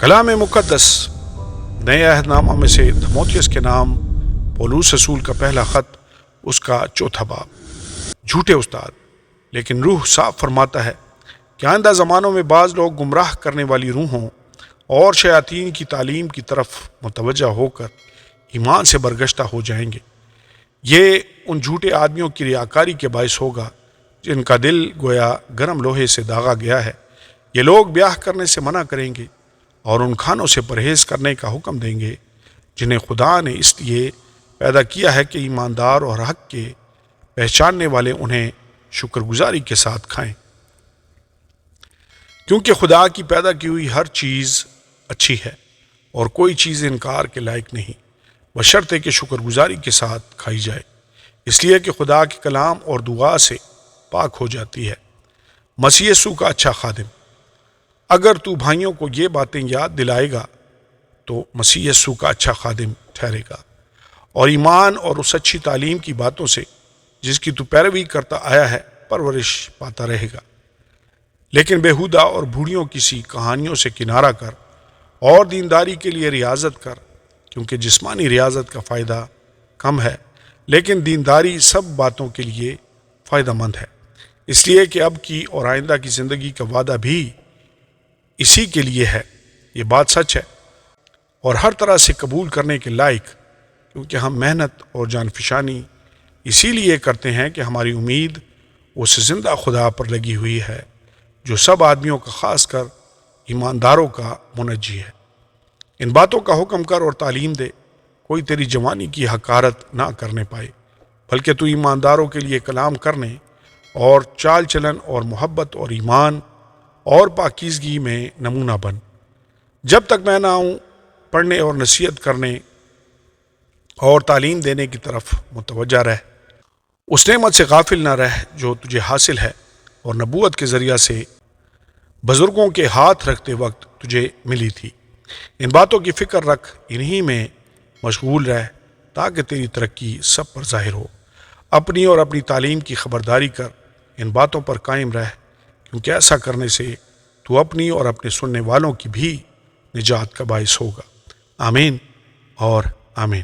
کلام مقدس نئے عہد نامہ میں سے تھموتھیوس کے نام پولوس رسول کا پہلا خط، اس کا چوتھا باب۔ جھوٹے استاد، لیکن روح صاف فرماتا ہے کہ آئندہ زمانوں میں بعض لوگ گمراہ کرنے والی روحوں اور شیاطین کی تعلیم کی طرف متوجہ ہو کر ایمان سے برگشتہ ہو جائیں گے۔ یہ ان جھوٹے آدمیوں کی ریاکاری کے باعث ہوگا جن کا دل گویا گرم لوہے سے داغا گیا ہے۔ یہ لوگ بیاہ کرنے سے منع کریں گے اور ان کھانوں سے پرہیز کرنے کا حکم دیں گے جنہیں خدا نے اس لیے پیدا کیا ہے کہ ایماندار اور حق کے پہچاننے والے انہیں شکر گزاری کے ساتھ کھائیں، کیونکہ خدا کی پیدا کی ہوئی ہر چیز اچھی ہے اور کوئی چیز انکار کے لائق نہیں، بشرطے کہ شکر گزاری کے ساتھ کھائی جائے، اس لیے کہ خدا کے کلام اور دعا سے پاک ہو جاتی ہے۔ مسیح یسوع کا اچھا خادم، اگر تو بھائیوں کو یہ باتیں یاد دلائے گا تو مسیح یسوع کا اچھا خادم ٹھہرے گا اور ایمان اور اس اچھی تعلیم کی باتوں سے جس کی تو پیروی کرتا آیا ہے پرورش پاتا رہے گا۔ لیکن بےہودہ اور بوڑھیوں کسی کہانیوں سے کنارہ کر اور دینداری کے لیے ریاضت کر، کیونکہ جسمانی ریاضت کا فائدہ کم ہے لیکن دینداری سب باتوں کے لیے فائدہ مند ہے، اس لیے کہ اب کی اور آئندہ کی زندگی کا وعدہ بھی اسی کے لیے ہے۔ یہ بات سچ ہے اور ہر طرح سے قبول کرنے کے لائق، کیونکہ ہم محنت اور جان فشانی اسی لیے کرتے ہیں کہ ہماری امید اس زندہ خدا پر لگی ہوئی ہے جو سب آدمیوں کا خاص کر ایمانداروں کا منجی ہے۔ ان باتوں کا حکم کر اور تعلیم دے، کوئی تیری جوانی کی حقارت نہ کرنے پائے، بلکہ تو ایمانداروں کے لیے کلام کرنے اور چال چلن اور محبت اور ایمان اور پاکیزگی میں نمونہ بن۔ جب تک میں نہ آؤں، پڑھنے اور نصیحت کرنے اور تعلیم دینے کی طرف متوجہ رہ۔ اس نعمت سے غافل نہ رہ جو تجھے حاصل ہے اور نبوت کے ذریعہ سے بزرگوں کے ہاتھ رکھتے وقت تجھے ملی تھی۔ ان باتوں کی فکر رکھ، انہی میں مشغول رہ تاکہ تیری ترقی سب پر ظاہر ہو۔ اپنی اور اپنی تعلیم کی خبرداری کر، ان باتوں پر قائم رہ، کیونکہ ایسا کرنے سے تو اپنی اور اپنے سننے والوں کی بھی نجات کا باعث ہوگا۔ آمین اور آمین۔